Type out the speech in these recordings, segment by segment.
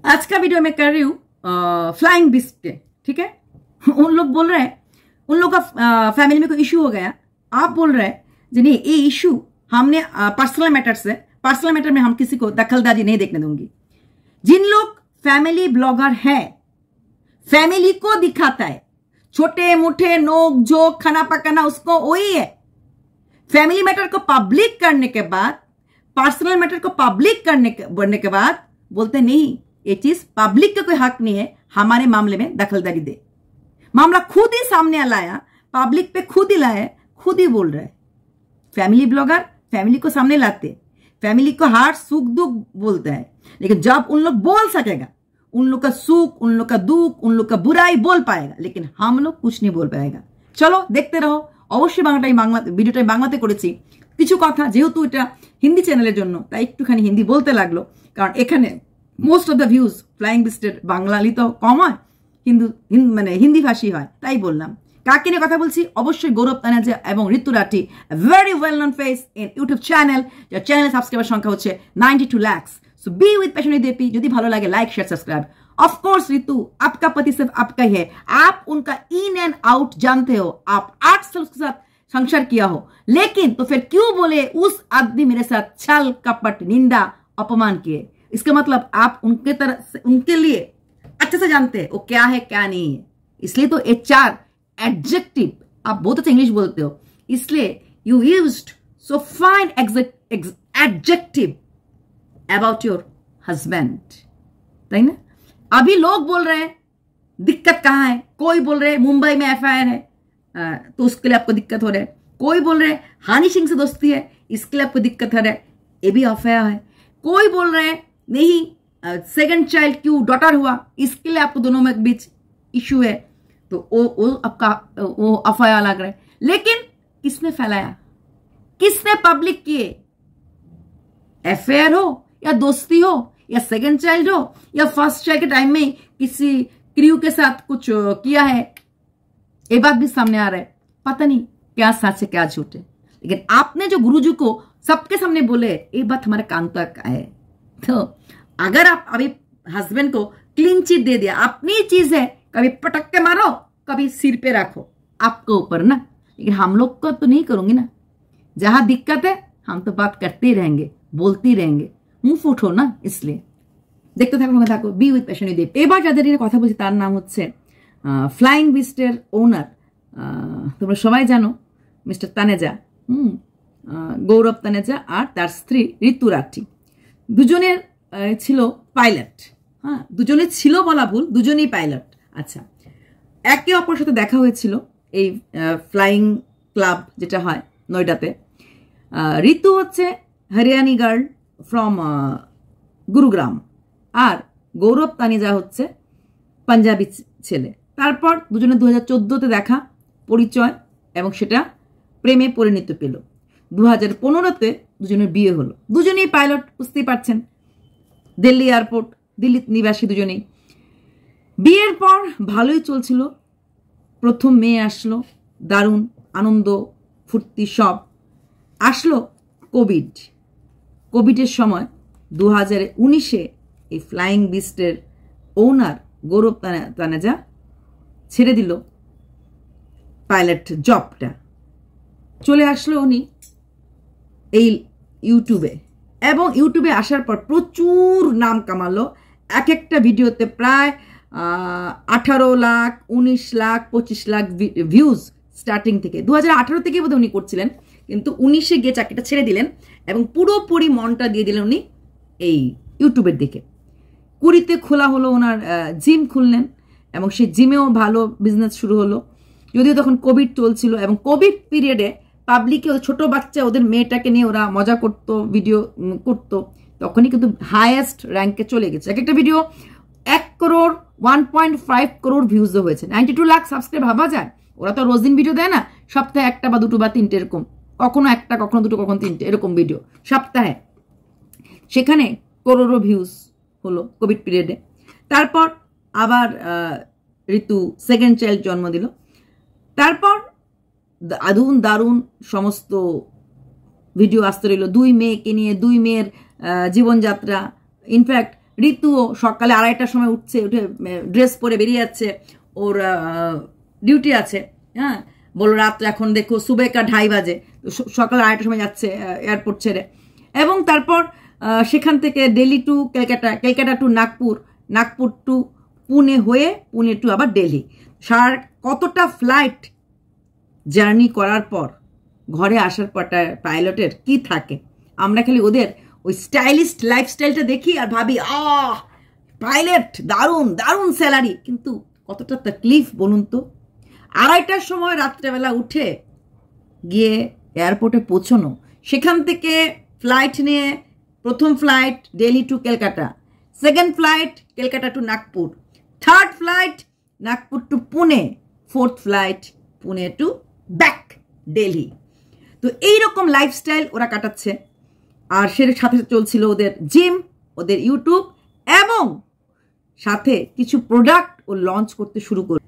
आज का वीडियो मैं कर रही हूँ फ्लाइंग बिस्ट के, ठीक है। उन लोग बोल रहे हैं उन लोग का फैमिली में कोई इशू हो गया, आप बोल रहे हैं जी नहीं ये इशू हमने पर्सनल मैटर्स है, पर्सनल मैटर में हम किसी को दखलदारी नहीं देखने दूंगी। जिन लोग फैमिली ब्लॉगर है, फैमिली को दिखाता है, छोटे मोटे नोक जोक खाना पकाना उसको वही है। फैमिली मैटर को पब्लिक करने के बाद, पर्सनल मैटर को पब्लिक करने के बाद बोलते नहीं ये चीज पब्लिक का कोई हक नहीं है हमारे मामले में दखलदारी दे। मामला खुद ही सामने लाया, पब्लिक पे खुद ही लाया, खुद ही बोल रहा है। फैमिली ब्लॉगर फैमिली को सामने लाते, फैमिली को हर सुख दुख बोलता है, लेकिन जब उन लोग बोल सकेगा, उन लोग का सुख, उन लोग का दुख, उन लोग का बुराई बोल पाएगा, लेकिन हम लोग कुछ नहीं बोल पाएगा। चलो देखते रहो। অবশ্যই ভিডিওটা বাংলাতে করেছি, কিছু কথা যেহেতু এটা হিন্দি চ্যানেলের জন্য তাই একটুখানি হিন্দি বলতে লাগলো, কারণ এখানে most of the views flying বিস্টের বাংলালি তো কম হয়, মানে হিন্দি ভাষী হয়, তাই বললাম। কাকে নিয়ে কথা বলছি? অবশ্যই গৌরব তানেজা এবং Ritu Rathee, very well known faces in YouTube channel, যার চ্যানেল সাবস্ক্রাইবার সংখ্যা হচ্ছে 92 lakh. So be with passionate देपी। যদি ভালো লাগে like share subscribe. Of course Ritu आपका पति सिर्फ आपका ही है, आप उनका इन एंड आउट जानते हो, आप 8 साल उसके साथ संसार किया हो, लेकिन तो फिर क्यों बोले उस आदमी मेरे साथ छल कपट निंदा अपमान किए? इसका मतलब आप उनके तरह से, उनके लिए अच्छे से जानते हैं वो क्या है क्या नहीं है। इसलिए तो ये 4 एडजेक्टिव, आप बहुत अच्छा इंग्लिश बोलते हो, इसलिए you used so fine adjective about your husband, सही ना। अभी लोग बोल रहे हैं दिक्कत कहां है, कोई बोल रहे हैं मुंबई में एफआईआर है तो उसके लिए आपको दिक्कत हो रहा है, कोई बोल रहे हैं हानि सिंह से दोस्ती है इसके लिए आपको दिक्कत हो रहा है, ये भी एफआईआर है। कोई बोल रहे हैं नहीं सेकंड चाइल्ड क्यों डॉटर हुआ इसके लिए आपको दोनों में बीच इशू है, तो वो आपका वो एफआईआर लग रहा है। लेकिन किसने फैलाया, किसने पब्लिक किए? एफआईआर हो या दोस्ती हो या सेकंड चाइल्ड हो या फर्स्ट चाइल्ड के टाइम में किसी क्रू के साथ कुछ किया है, ये बात भी सामने आ रहा है। पता नहीं क्या सच है क्या झूठ है, लेकिन आपने जो गुरुजी को सबके सामने बोले ये बात हमारे कान तक आए। तो अगर आप अभी हस्बैंड को क्लीन चिट दे दिया, अपनी चीज है, कभी पटक के मारो कभी सिर पे रखो, आपके ऊपर ना, लेकिन हम लोग को तो नहीं करूंगी ना। जहां दिक्कत है हम तो बात करते ही रहेंगे, बोलते ही रहेंगे, মুখ ফুটো না। इसलिए দেখতে থাকো বি উইথ প্যাশন উইথ। এবার যাদের নিয়ে কথা বলছি তার নাম হচ্ছে ফ্লাইং বিস্টের ওনার, তোমরা সবাই জানো মিস্টার তানেজা, গৌরব তানেজা আর তার স্ত্রী ঋতু রাঠি। দুজনের ছিল পাইলট, হ্যাঁ দুজনে ছিল বলা ভুল, দুজনেই পাইলট। আচ্ছা, একে অপরের সাথে দেখা হয়েছিল এই ফ্লাইং ক্লাব যেটা হয় নয়ডাতে। ঋতু হচ্ছে হরিয়ানি গার্ল ফ্রম গুরুগ্রাম, আর গৌরব তানেজা হচ্ছে পাঞ্জাবি ছেলে। তারপর দুজনে 2014-তে দেখা পরিচয় এবং সেটা প্রেমে পরিণত পেল। 2015-তে দুজনের বিয়ে হলো। দুজনেই পাইলট, বুঝতেই পারছেন, দিল্লি এয়ারপোর্ট, দিল্লি নিবাসী দুজনেই। বিয়ের পর ভালোই চলছিল, প্রথম মেয়ে আসলো, দারুণ আনন্দ ফুর্তি সব। আসলো কোভিডের সময় 2019-এ এই ফ্লাইং বিস্টের ওনার গৌরব তানেজা ছেড়ে দিল পাইলট জবটা, চলে আসলো উনি এই ইউটিউবে, এবং ইউটিউবে আসার পর প্রচুর নাম কামালো। এক একটা ভিডিওতে প্রায় 18 লাখ 19 লাখ 25 লাখ ভিউজ স্টার্টিং থেকে। 2018 থেকে বোধহয় উনি করছিলেন, কিন্তু 19-এ গিয়ে চাকরিটা ছেড়ে দিলেন এবং পুরোপুরি মনটা দিয়ে দিলেন উনি এই ইউটিউবের দিকে। 20-তে খোলা হলো ওনার জিম খুললেন এবং সেই জিমেও ভালো বিজনেস শুরু হলো, যদিও তখন কোভিড চলছিল। এবং কোভিড পিরিয়ডে পাবলিকে ছোট বাচ্চা ওদের মেয়েটাকে নিয়ে ওরা মজা করতো, ভিডিও করতো, তখনই কিন্তু হাইয়েস্ট র্যাঙ্কে চলে গেছে। এক একটা ভিডিও 1 করোড় 1.5 করোড় ভিউজও হয়েছে। 92 লাখ সাবস্ক্রাইব ভাবা যায়। ওরা তো রোজ দিন ভিডিও দেয় না, সপ্তাহে একটা বা দুটো বা তিনটে এরকম, কখনো একটা কখনো দুটো কখনো তিনটে এরকম ভিডিও সপ্তাহে, সেখানে করোড়ো ভিউজ হলো কোভিড পিরিয়ডে। তারপর আবার ঋতু সেকেন্ড চাইল্ড জন্ম দিল। তারপর দারুণ সমস্ত ভিডিও আসতে রইল, 2 মেয়েকে নিয়ে, 2 মেয়ের জীবনযাত্রা। ইনফ্যাক্ট ঋতুও সকালে 2:30টার সময় উঠছে, উঠে ড্রেস পরে বেরিয়ে যাচ্ছে, ওর ডিউটি আছে। হ্যাঁ, বলো রাত এখন দেখো সুবে কা 2:30 বাজে, সকালে 2:30টার সময় যাচ্ছে এয়ারপোর্ট ছেড়ে। এবং তারপর সেখান থেকে Delhi to Calcutta, Calcutta to Nagpur, Nagpur to Pune হয়ে পুনে টু আবার দিল্লি। কতটা ফ্লাইট জার্নি করার পর ঘরে আসার পর পাইলটের কি থাকে? আমরা খালি ওদের ওই স্টাইলিস্ট লাইফস্টাইলটা দেখি আর ভাবি পাইলট দারুণ দারুণ স্যালারি, কিন্তু কতটা তকলিফ বলুন তো। 2:30টার সময় রাত্রেবেলা উঠে গিয়ে এয়ারপোর্টে পৌঁছানো, সেখান থেকে ফ্লাইট নিয়ে প্রথম flight Delhi to Calcutta, second flight Calcutta to Nagpur, third flight Nagpur to Pune, fourth flight Pune to back Delhi. তো এইরকম লাইফস্টাইল ওরা কাটাচ্ছে। আর সের সাথে চলছিল ওদের জিম, ওদের ইউটিউব, এবং সাথে কিছু প্রোডাক্ট ও লঞ্চ করতে শুরু করলো।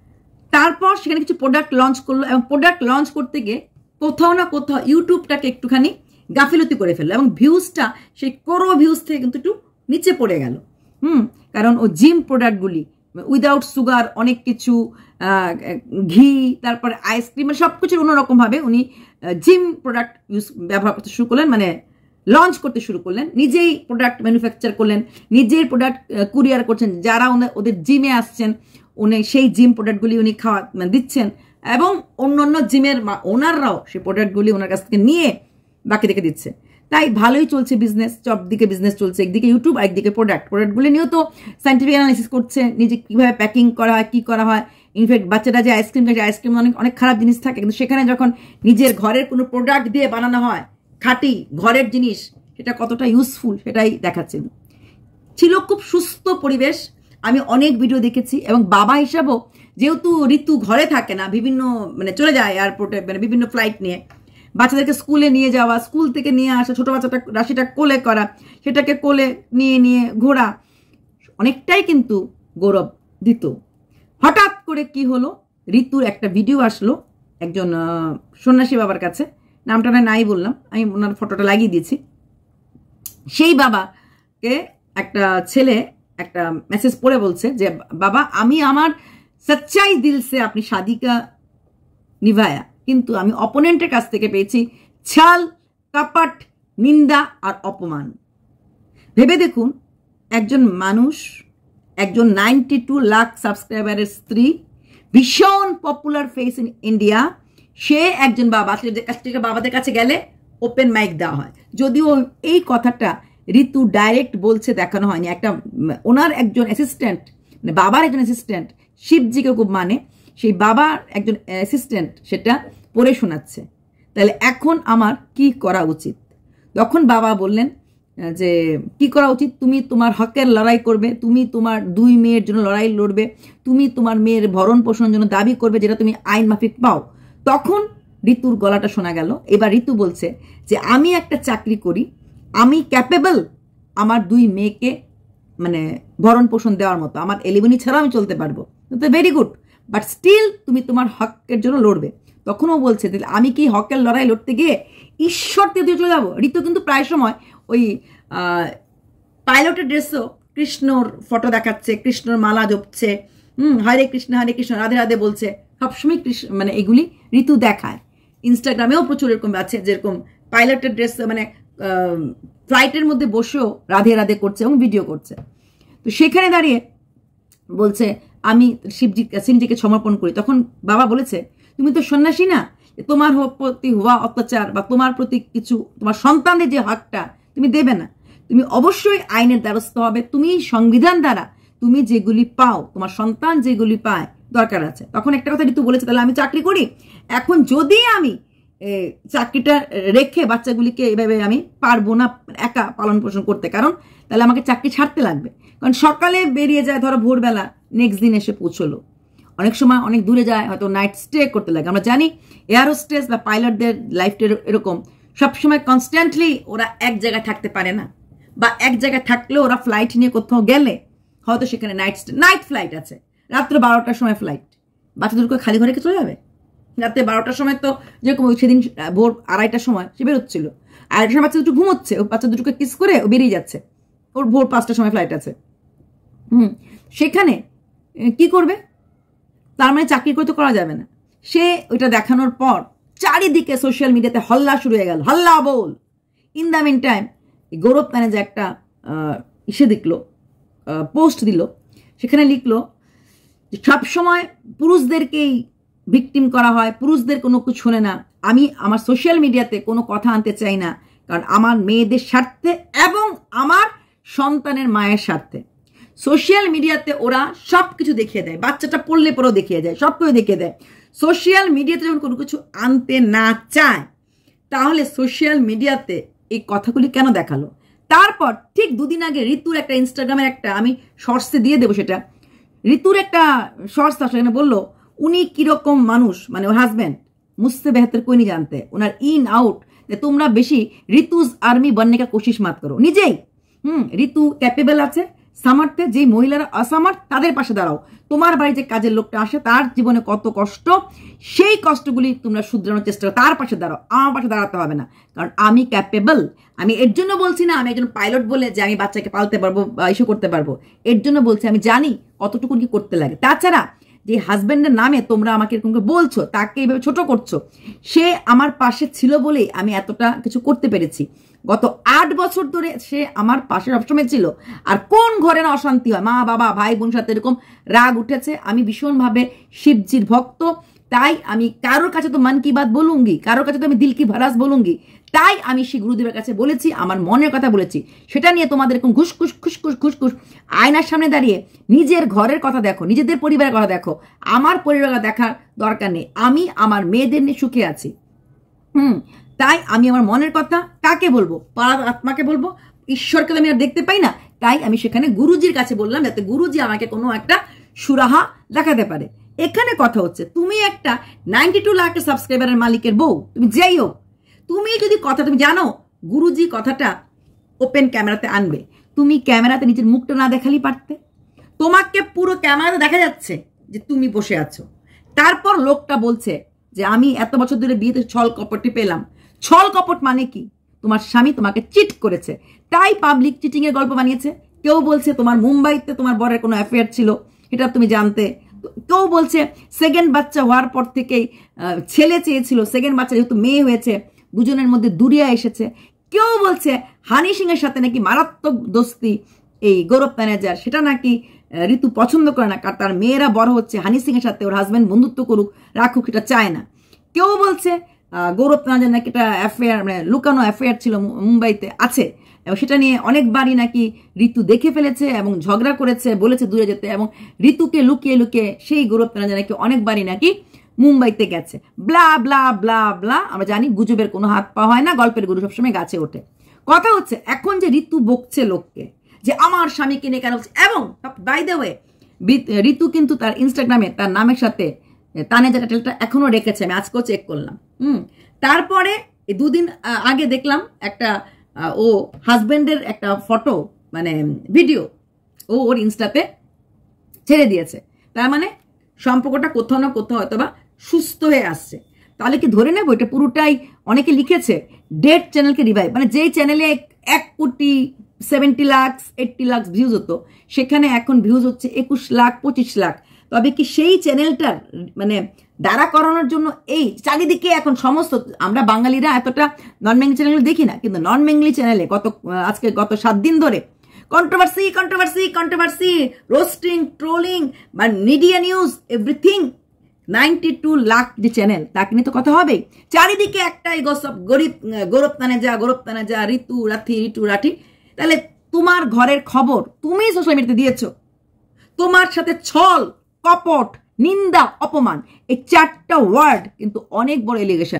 তারপর সেখানে কিছু প্রোডাক্ট লঞ্চ করলো, এবং প্রোডাক্ট লঞ্চ করতে গিয়ে কোথাও না কোথাও ইউটিউবটাকে একটুখানি গাফিলতি করে ফেললো, এবং ভিউজটা সেই করো ভিউজ থেকে কিন্তু একটু নিচে পড়ে গেল। কারণ ও জিম প্রোডাক্টগুলি উইদাউট সুগার, অনেক কিছু ঘি, তারপরে আইসক্রিম, মানে সব কিছুর অন্যরকমভাবে উনি জিম প্রোডাক্ট ব্যবহার করতে শুরু করলেন, মানে লঞ্চ করতে শুরু করলেন। নিজেই প্রোডাক্ট ম্যানুফ্যাকচার করলেন, নিজেই প্রোডাক্ট কুরিয়ার করছেন, যারা ওদের জিমে আসছেন উনি সেই জিম প্রোডাক্টগুলি উনি দিচ্ছেন, এবং অন্য অন্য জিমের ওনাররাও সেই প্রোডাক্টগুলি ওনার কাছ থেকে নিয়ে বাকিদেরকে দিচ্ছে। তাই ভালোই চলছে বিজনেস, সব দিকে বিজনেস চলছে, একদিকে ইউটিউব, একদিকে প্রোডাক্টগুলি নিয়েও তো সাইন্টিফিক অ্যানালাইসিস করছে, নিজে কীভাবে প্যাকিং করা হয়, কী করা হয়। ইনফ্যাক্ট বাচ্চারা যে আইসক্রিম খাচ্ছে, আইসক্রিম অনেক খারাপ জিনিস থাকে, কিন্তু সেখানে যখন নিজের ঘরের কোনো প্রোডাক্ট দিয়ে বানানো হয়, খাঁটি ঘরের জিনিস, সেটা কতটা ইউজফুল সেটাই দেখাচ্ছিল। ছিল খুব সুস্থ পরিবেশ। আমি অনেক ভিডিও দেখেছি, এবং বাবা হিসাবেও যেহেতু ঋতু ঘরে থাকে না, বিভিন্ন মানে চলে যায় এয়ারপোর্টে, মানে বিভিন্ন ফ্লাইট নিয়ে, বাচ্চাদেরকে স্কুলে নিয়ে যাওয়া, স্কুল থেকে নিয়ে আসা, ছোটো বাচ্চাটা রাশিটা কোলে করা, সেটাকে কোলে নিয়ে নিয়ে ঘোরা, অনেকটাই কিন্তু গৌরব দিত। হঠাৎ করে কি হলো, ঋতুর একটা ভিডিও আসলো একজন সন্ন্যাসী বাবার কাছে, নামটা নাই বললাম, আমি ওনার ফটোটা লাগিয়ে দিয়েছি। সেই বাবাকে একটা ছেলে একটা মেসেজ পড়ে বলছে যে, বাবা আমি আমার সচ্চাই দিল সে আপনি শাদিকা নিভায়া, কিন্তু আমি অপোনেন্টের কাছ থেকে পেয়েছি ছাল, কাপাট, নিন্দা আর অপমান। ভেবে দেখুন, একজন মানুষ, একজন 92 লাখ সাবস্ক্রাইবারের স্ত্রী, ভীষণ পপুলার ফেস ইন ইন্ডিয়া, সে একজন বাবা, বাবাদের কাছে গেলে ওপেন মাইক দেওয়া হয়। যদিও এই কথাটা ঋতু ডাইরেক্ট বলছে, দেখানো হয়নি। একটা ওনার একজন অ্যাসিস্ট্যান্ট, মানে বাবার একজন অ্যাসিস্ট্যান্ট, শিবজিকে খুব মানে, সেই বাবার একজন অ্যাসিস্ট্যান্ট সেটা পড়ে শোনাচ্ছে। তাহলে এখন আমার কি করা উচিত? তখন বাবা বললেন যে কি করা উচিত, তুমি তোমার হকের লড়াই করবে, তুমি তোমার 2 মেয়ের জন্য লড়াই লড়বে, তুমি তোমার মেয়ের ভরণ পোষণের জন্য দাবি করবে, যেটা তুমি আইন মাফিক পাও। তখন ঋতুর গলাটা শোনা গেল। এবার ঋতু বলছে যে আমি একটা চাকরি করি, আমি ক্যাপেবল আমার 2 মেয়েকে মানে ভরণ পোষণ দেওয়ার মতো, আমার এলিবনি ছাড়াও আমি চলতে পারবো। তো ভেরি গুড, বাট স্টিল তুমি তোমার হকের জন্য লড়বে। তখনও বলছে আমি কি হকের লড়াই লড়তে গিয়ে ঈশ্বর দিয়ে চলে যাবো? ঋতু কিন্তু প্রায় সময় ওই পাইলটের ড্রেসও কৃষ্ণর ফটো দেখাচ্ছে, কৃষ্ণর মালা জপছে, হরে কৃষ্ণ রাধে রাধে বলছে, সবসময় মানে এগুলি ঋতু দেখায়। ইনস্টাগ্রামেও প্রচুর এরকম আছে, যেরকম পাইলটের ড্রেস মানে ফ্লাইটের মধ্যে বসেও রাধে রাধে করছে এবং ভিডিও করছে। তো সেখানে দাঁড়িয়ে বলছে আমি শিবজিকে সমর্পণ করি। তখন বাবা বলেছে তুমি তো সন্ন্যাসী না, তোমার প্রতি হওয়া অত্যাচার বা তোমার প্রতি কিছু তোমার সন্তানদের যে হকটা তুমি দেবে না, তুমি অবশ্যই আইনের দ্বারস্থ হবে, তুমি সংবিধান দ্বারা তুমি যেগুলি পাও, তোমার সন্তান যেগুলি পায় দরকার আছে। তখন একটা কথা ঋতু বলেছে, তাহলে আমি চাকরি করি, এখন যদি আমি চাকরিটা রেখে বাচ্চাগুলিকে এভাবে আমি পারবো না একা পালন পোষণ করতে, কারণ তাহলে আমাকে চাকরি ছাড়তে লাগবে। কারণ সকালে বেরিয়ে যায় ধরো ভোরবেলা, নেক্সট দিন এসে পৌঁছলো, অনেক সময় অনেক দূরে যায়, হয়তো নাইট স্টে করতে লাগে। আমরা জানি এয়ার হোস্টেস বা পাইলটদের লাইফটা এরকম, সবসময় কনস্ট্যান্টলি ওরা এক জায়গায় থাকতে পারে না, বা এক জায়গায় থাকলেও ওরা ফ্লাইট নিয়ে কোথাও গেলে হয়তো সেখানে নাইট ফ্লাইট আছে, রাত্র 12টার সময় ফ্লাইট, বাচ্চাদেরকে খালি ঘরে চলে যাবে। রাত্রে 12টার সময় তো যেরকম সেদিন ভোর 2:30টার সময় সে বেরোচ্ছিল, 2:30টার সময় বাচ্চা দুটো ঘুমোচ্ছে, ও বাচ্চা দুটোকে কিস করে ও বেরিয়ে যাচ্ছে, ওর ভোর 5টার সময় ফ্লাইট আছে। সেখানে কি করবে? তার মানে চাকরি করতে করা যাবে না। সে ওইটা দেখানোর পর চারিদিকে সোশ্যাল মিডিয়াতে হল্লা শুরু হয়ে গেল, হল্লা বল। ইন দ্য মিন টাইম গৌরব তানেজা একটা পোস্ট দিল, সেখানে লিখলো যে সবসময় পুরুষদেরকেই ভিকটিম করা হয়, পুরুষদের কোনো কিছু শোনে না। আমি আমার সোশ্যাল মিডিয়াতে কোনো কথা আনতে চাই না, কারণ আমার মেয়েদের স্বার্থে এবং আমার সন্তানের মায়ের স্বার্থে। সোশ্যাল মিডিয়াতে ওরা সব কিছু দেখিয়ে দেয়, বাচ্চাটা পড়লে পরেও দেখিয়ে যায়, সব কিছু দেখিয়ে দেয়। সোশ্যাল মিডিয়াতে যখন কোনো কিছু আনতে না চায়, তাহলে সোশ্যাল মিডিয়াতে এই কথাগুলি কেন দেখালো? তারপর ঠিক দুদিন আগে ঋতুর একটা ইনস্টাগ্রামের একটা, আমি শর্টসে দিয়ে দেবো সেটা, ঋতুর একটা শর্টস সেখানে বললো উনি কিরকম মানুষ, মানে ওর হাজব্যান্ড মুঝसे बेहतर कोई नहीं जानते, ওনার ইন আউট, তোমরা বেশি ঋতুজ আর্মি बनने का कोशिश मत करो। নিজেই ঋতু ক্যাপেবল আছে, সামর্থ্যে। যেই মহিলারা অসামর্থ তাদের পাশে দাঁড়াও। তোমার বাড়ি যে কাজের লোকটা আসে তার জীবনে কত কষ্ট, সেই কষ্টগুলি তোমরা শুধরানোর চেষ্টা করো, তার পাশে দাঁড়াও, আমার পাশে দাঁড়াতে হবে না, কারণ আমি ক্যাপেবল। আমি এর জন্য বলছি না আমি একজন পাইলট বলে যে আমি বাচ্চাকে পালতে পারবো বা ইস্যু করতে পারবো, এর জন্য বলছি আমি জানি কতটুকু কি করতে লাগে। তাছাড়া যে হাজব্যান্ডের নামে তোমরা আমাকে এরকম বলছো, তাকে এইভাবে ছোট করছো, সে আমার পাশে ছিল বলেই আমি এতটা কিছু করতে পেরেছি। গত 8 বছর ধরে সে আমার পাশে সবসময় ছিল। আর কোন ঘরে না অশান্তি হয়, মা বাবা ভাই বোন সাথে এরকম রাগ উঠেছে। আমি ভীষণভাবে শিবজির ভক্ত, তাই আমি কারোর কাছে তো মন কি বাত বলুঙ্গি, কারোর কাছে তো আমি দিল কি ভরাস বলুঙ্গি। তাই আমি শ্রী গুরুদেবের কাছে বলেছি, আমার মনের কথা বলেছি। সেটা নিয়ে তোমাদের এরকম ঘুসখুস খুসখুস খুসখুস আয়নার সামনে দাঁড়িয়ে নিজের ঘরের কথা দেখো, নিজেদের পরিবারের কথা দেখো, আমার পরিবারের দেখার দরকার নেই। আমি আমার মেয়েদের নিয়ে সুখে আছি। তাই আমি আমার মনের কথা কাকে বলবো? পাড়ার আত্মাকে বলবো, ঈশ্বরকে আমি আর দেখতে পাই না। তাই আমি সেখানে গুরুজির কাছে বললাম, যাতে গুরুজি আমাকে কোনো একটা সুরাহা দেখাতে পারে। এখানে কথা হচ্ছে, তুমি একটা 92 লাখ সাবস্ক্রাইবারের মালিকের বউ, তুমি যেই হোক, তুমি যদি কথা, তুমি জানো গুরুজি কথাটা ওপেন ক্যামেরাতে আনবে, তুমি ক্যামেরাতে নিজের মুখটা না দেখালেই পারতে। তোমাকে পুরো ক্যামেরাতে দেখা যাচ্ছে যে তুমি বসে আছো। তারপর লোকটা বলছে যে আমি এত বছর ধরে বিয়েতে ছল কপটটি পেলাম। ছল কপট মানে কি? তোমার স্বামী তোমাকে চিট করেছে, তাই পাবলিক চিটিং এর গল্প বানিয়েছে। কেউ বলছে তোমার মুম্বাইতে তোমার বরের কোনো অ্যাফেয়ার ছিল, এটা তুমি জানতে। কেউ বলছে সেকেন্ড বাচ্চা হওয়ার পর থেকেই ছেলে চেয়েছিল, সেকেন্ড বাচ্চা যেহেতু মেয়ে হয়েছে দুজনের মধ্যে দুরিয়া এসেছে। কেউ বলছে হানি সিং এর সাথে নাকি মারাত্মক দোস্তি এই গৌরব তানেজার, সেটা নাকি ঋতু পছন্দ করে না, কারণ তার মেয়েরা বড় হচ্ছে, হানি সিং এর সাথে ওর হাজব্যান্ড বন্ধুত্ব করুক রাখুক, এটা চায় না। কেউ বলছে গৌরব তানেজার নাকি এটা অ্যাফেয়ার, মানে লুকানো অ্যাফেয়ার ছিল, মুম্বাইতে আছে, এবং সেটা নিয়ে অনেকবারই নাকি ঋতু দেখে ফেলেছে এবং ঝগড়া করেছে, বলেছে দূরে যেতে, এবং ঋতুকে লুকিয়ে লুকিয়ে সেই গৌরব তানেজার নাকি অনেকবারই নাকি মুম্বাইতে গেছে। ব্লা ব্লা ব্লা ব্লা। আমরা জানি গুজবের কোনো হাত পা হয় না, গল্পের গরু সবসময় গাছে ওঠে। কথা হচ্ছে এখন যে ঋতু বকছে লোককে যে আমার স্বামীকে নিয়ে কেন বলছে, এবং বাই দ্য ওয়ে ঋতু কিন্তু তার ইনস্টাগ্রামে তার নামের সাথে তানেজা টাইটেলটা এখনো রেখেছে, আমি আজকেও চেক করলাম। তারপরে 2 দিন আগে দেখলাম একটা ও হাজবেন্ডের একটা ফটো, মানে ভিডিও ও ওর ইনস্টাতে ছেড়ে দিয়েছে। তার মানে সম্পর্কটা কোথাও না কোথাও হয়তো বা সুস্থ হয়ে আসছে। তাহলে কি ধরে নেবো এটা পুরোটাই? অনেকে লিখেছে ডেড চ্যানেলকে রিভাইভ, মানে যেই চ্যানেলে 1 কোটি 70 লাখ 80 লাখ ভিউজ হতো, সেখানে এখন ভিউজ হচ্ছে 21 লাখ 25 লাখ। তবে কি সেই চ্যানেলটার মানে দাঁড়া করানোর জন্য এই চারিদিকে এখন সমস্ত, আমরা বাঙালিরা এতটা নন বেঙ্গলি চ্যানেল দেখি না, কিন্তু নন বেঙ্গলি চ্যানেলে গত 7 দিন ধরে controversy controversy controversy, roasting, trolling, বা মিডিয়া নিউজ, এভরিথিং। 92 লাখ যে চ্যানেল, তাকে নিয়ে তো কথা হবেই। চারিদিকে একটাই গসব, গৌরব তানেজা, ঋতু রাঠি। তাহলে তোমার ঘরের খবর তুমি সোশ্যাল মিডিয়াতে দিয়েছো, তোমার সাথে ছল কপট নিন্দা অপমান, এই 4টা ওয়ার্ড কিন্তু অনেক বড় এলিগেশন।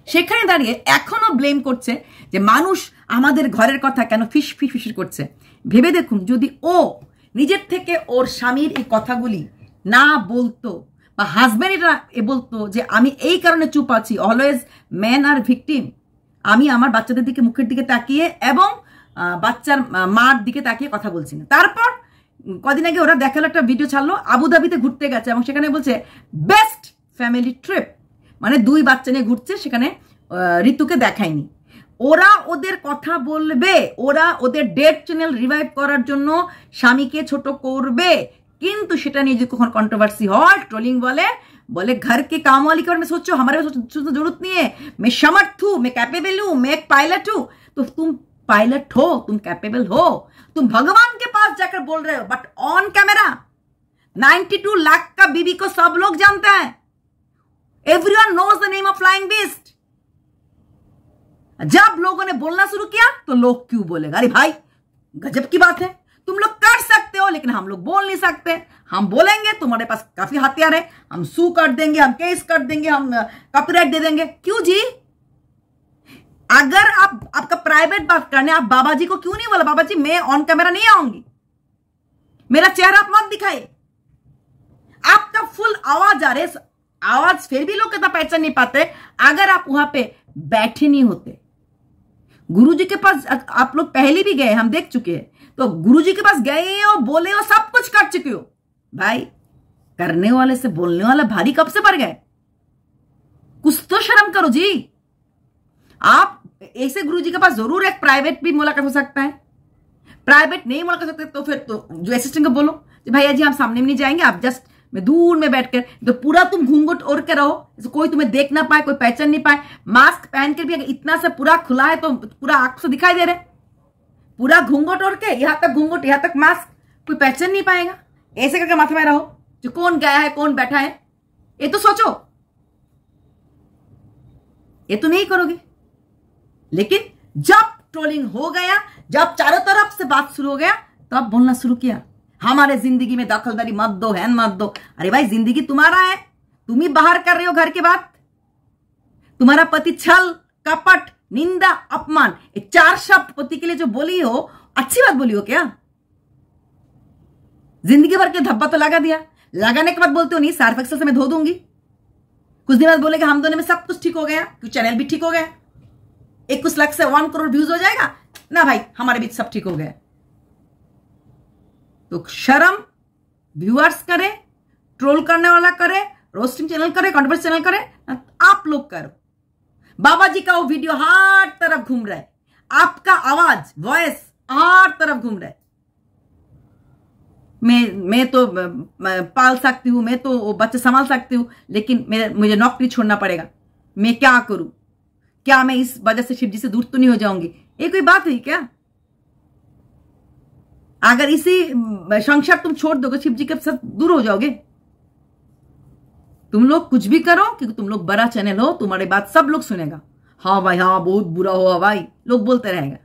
সেখানে দাঁড়িয়ে এখনো ব্লেম করছে যে মানুষ আমাদের ঘরের কথা কেন ফিস ফিস করছে। ভেবে দেখুন, যদি ও নিজের থেকে ওর স্বামীর এই কথাগুলি না বলতো, বা হাজব্যান্ড এটা বলতো যে আমি এই কারণে চুপ আছি, অলওয়েজ ম্যান আর ভিকটিম, আমি আমার বাচ্চাদের দিকে মুখের দিকে তাকিয়ে এবং বাচ্চার মার দিকে তাকিয়ে কথা বলছি না। তারপর কদিন আগে ওরা দেখালো একটা ভিডিও ছাড়লো, আবুধাবিতে ঘুরতে গেছে এবং সেখানে বলছে বেস্ট ফ্যামিলি ট্রিপ, মানে 2 বাচ্চা নিয়ে ঘুরছে, সেখানে ঋতুকে দেখায়নি। ওরা ওদের কথা বলবে, ওরা ওদের ডেড চ্যানেল রিভাইভ করার জন্য স্বামীকে ছোট করবে, কিন্তু সেটা নিয়ে যদি কখন কন্ট্रोवर्सी হয়, ट्रोलिंग बोले घर के काम वाली के बारे में सोचो, हमारे जरूरत नहीं है, मैं समर्थ हूं, मैं कैपेबल हूं, मैं एक पायलट हूं। तो तुम पायलट हो, तुम कैपेबल हो, तुम भगवान के पास जाकर बोल रहे हो, बट ऑन कैमरा 92 लाख का बीबी को सब लोग जानते हैं, everyone knows the name of flying beast. जब लोगों ने बोलना शुरू किया तो लोग क्यों बोलेगा? अरे भाई गजब की बात है, तुम लोग कर सकते हो लेकिन हम लोग बोल नहीं सकते। हम बोलेंगे, तुम्हारे पास काफी हथियार है, हम सू कर देंगे, हम केस कर देंगे, हम कॉपीराइट दे देंगे। क्यों जी? अगर आप आपका प्राइवेट बात करने, आप बाबा जी को क्यों नहीं बोला बाबा जी मैं ऑन कैमरा नहीं आऊंगी, मेरा चेहरा आप मत दिखाइए। आपका फुल आवाज आ रहे, आवाज फिर भी लोग कहता पहचान नहीं पाते। अगर आप वहां पे बैठे नहीं होते, गुरुजी के पास आप लोग पहले भी गए, हम देख चुके हैं, तो गुरुजी के पास गए हो, बोले हो, सब कुछ कर चुके हो। भाई करने वाले से बोलने वाला भारी कब से बढ़ गए? कुछ तो शर्म करो जी। आप ऐसे गुरुजी के पास जरूर एक प्राइवेट भी मुलाकात हो सकता है, प्राइवेट नहीं मुलाकात सकते तो फिर तो जो असिस्टेंट को बोलो भैया जी हम सामने में नहीं जाएंगे, आप जस्ट मैं दूर में बैठकर, तो पूरा तुम घूंघट ओढ़ के रहो, कोई तुम्हें देख ना पाए, कोई पहचान नहीं पाए। मास्क पहन कर भी अगर इतना सा पूरा खुला है तो पूरा आंख से दिखाई दे रहे, पूरा घूंघट ओढ़ के, यहां तक घूंघट यहां तक मास्क, कोई पहचान नहीं पाएगा। ऐसे करके माथे में रहो जो कौन गया है कौन बैठा है, ये तो सोचो। ये तो नहीं करोगे। लेकिन जब ट्रोलिंग हो गया, जब चारों तरफ से बात शुरू हो गया, तो अब बोलना शुरू किया हमारे जिंदगी में दखलदारी मत दो, हैन मत दो। अरे भाई जिंदगी तुम्हारा है, तुम ही बाहर कर रहे हो घर के बात। तुम्हारा पति छल, कपट, निंदा, अपमान, ये 4 शब्द पति के लिए जो बोली हो, अच्छी बात बोली हो क्या? जिंदगी भर के धब्बा तो लगा दिया, लगाने के बाद बोलते हो नहीं सर्फ एक्सेल से मैं धो दूंगी। कुछ दिन बाद बोलेगा हम दोनों में सब कुछ ठीक हो गया, क्यों चैनल भी ठीक हो गया, 21 लाख से 1 करोड़ व्यूज हो जाएगा ना भाई, हमारे बीच सब ठीक हो गया। तो शर्म व्यूअर्स करे, ट्रोल करने वाला करे, रोस्टिंग चैनल करे, कॉन्ट्रोवर्सी चैनल करे, आप लोग करो। बाबा जी का वो वीडियो हर तरफ घूम रहा है, आपका आवाज वॉइस हर तरफ घूम रहा है। मैं तो पाल सकती हूं, मैं तो बच्चे संभाल सकती हूं, लेकिन मुझे नौकरी छोड़ना पड़ेगा, मैं क्या करूं? क्या मैं इस वजह से शिव जी से दूर तो नहीं हो जाऊंगी? ये कोई बात है क्या? अगर इसी संसार तुम छोड़ दोगे, शिव जी के साथ दूर हो जाओगे। तुम लोग कुछ भी करो, क्योंकि तुम लोग बड़ा चैनल हो, तुम्हारी बात सब लोग सुनेगा। हाँ भाई हाँ बहुत बुरा हुआ भाई, लोग बोलते रहेगा।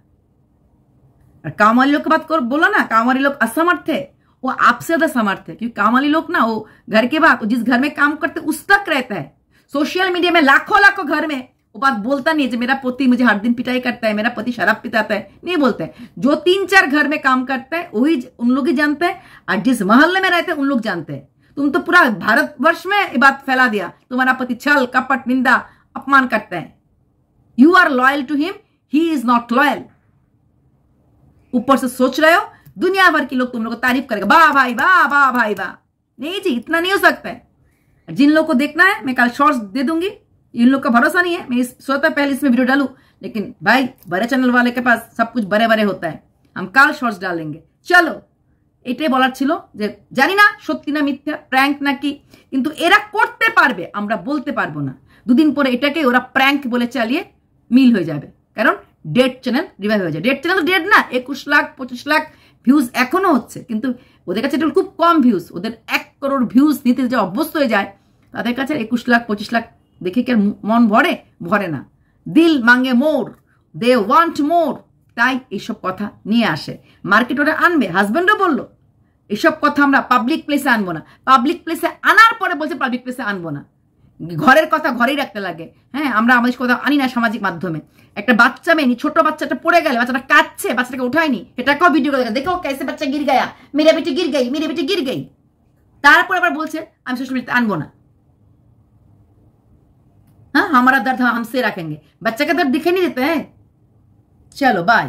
और काम वाली लोग की बात बोलो ना, काम वाली लोग असमर्थ है, वो आपसे ज्यादा समर्थ है। क्योंकि काम वाली लोग ना, वो घर के बाद जिस घर में काम करते उस तक रहता है। सोशल मीडिया में लाखों लाखों घर में वो बात बोलता नहीं है, मेरा पति मुझे हर दिन पिटाई करता है, मेरा पति शराब पिताता है, नहीं बोलते हैं। जो 3-4 घर में काम करता है वही उन लोग ही जानते हैं, और जिस मोहल्ले में रहते हैं उन लोग जानते हैं। तुम तो पूरा भारतवर्ष में ये बात फैला दिया, तुम्हारा पति छल, कपट, निंदा, अपमान करता है। You are loyal to him, he is not loyal. ऊपर से सोच रहे हो दुनिया भर के लोग तुम लोग को तारीफ करेगा, वाह भाई वाह, वाह भाई वाह। नहीं जी, इतना नहीं हो सकता है। जिन लोगों को देखना है मैं कल शॉर्ट्स दे दूंगी, इन लोग का भरोसा नहीं है, मैं सोचता पहले इसमें वीडियो डालूं, लेकिन भाई बड़े चैनल वाले के पास सब कुछ बड़े बड़े होता है, हम कल शॉर्ट्स डालेंगे। चलो এটাই বলার ছিল, যে জানি না সত্যি না মিথ্যা, প্র্যাঙ্ক নাকি, কিন্তু এরা করতে পারবে, আমরা বলতে পারবো না। দুদিন পরে এটাকে ওরা প্র্যাঙ্ক বলে চালিয়ে মিল হয়ে যাবে, কারণ ডেড চ্যানেল রিভাইভ হয়ে যায়। ডেড চ্যানেল তো ডেড না, 21 লাখ 25 লাখ ভিউজ এখনো হচ্ছে, কিন্তু ওদের কাছে এটা খুব কম ভিউজ। ওদের 1 করোড় ভিউজ নিতে যে অভ্যস্ত হয়ে যায়, তাদের কাছে 21 লাখ 25 লাখ দেখে কি মন ভরে? ভরে না। দিল মাঙ্গে মোর, দে ওয়ান্ট মোর, তাই এইসব কথা নিয়ে আসে। মার্কেট ওরা আনবে, হাজব্যান্ডও বললো এসব কথা আমরা পাবলিক প্লেসে আনবো না। পাবলিক প্লেসে আনার পরে বলছে পাবলিক প্লেসে আনবো না, ঘরের কথা ঘরেই রাখতে লাগে। হ্যাঁ, আমরা আমাদের কথা আনি না সামাজিক মাধ্যমে। একটা বাচ্চা মেয়ে, ছোট বাচ্চাটা পড়ে গেলে, বাচ্চাটা কাঁদছে, বাচ্চাটাকে উঠায়নি, এটাকেও ভিডিও করে দেখো कैसे বাচ্চা गिर गया, मेरा बेटी गिर गई, मेरी बेटी गिर गई। তারপর আবার বলছে আমি সোশ্যাল মিডিয়াতে আনবো না। हाँ, हमारा दर्द हमसे रखेंगे, बच्चे का दर्द दिखाई नहीं देता है। चलो बाय।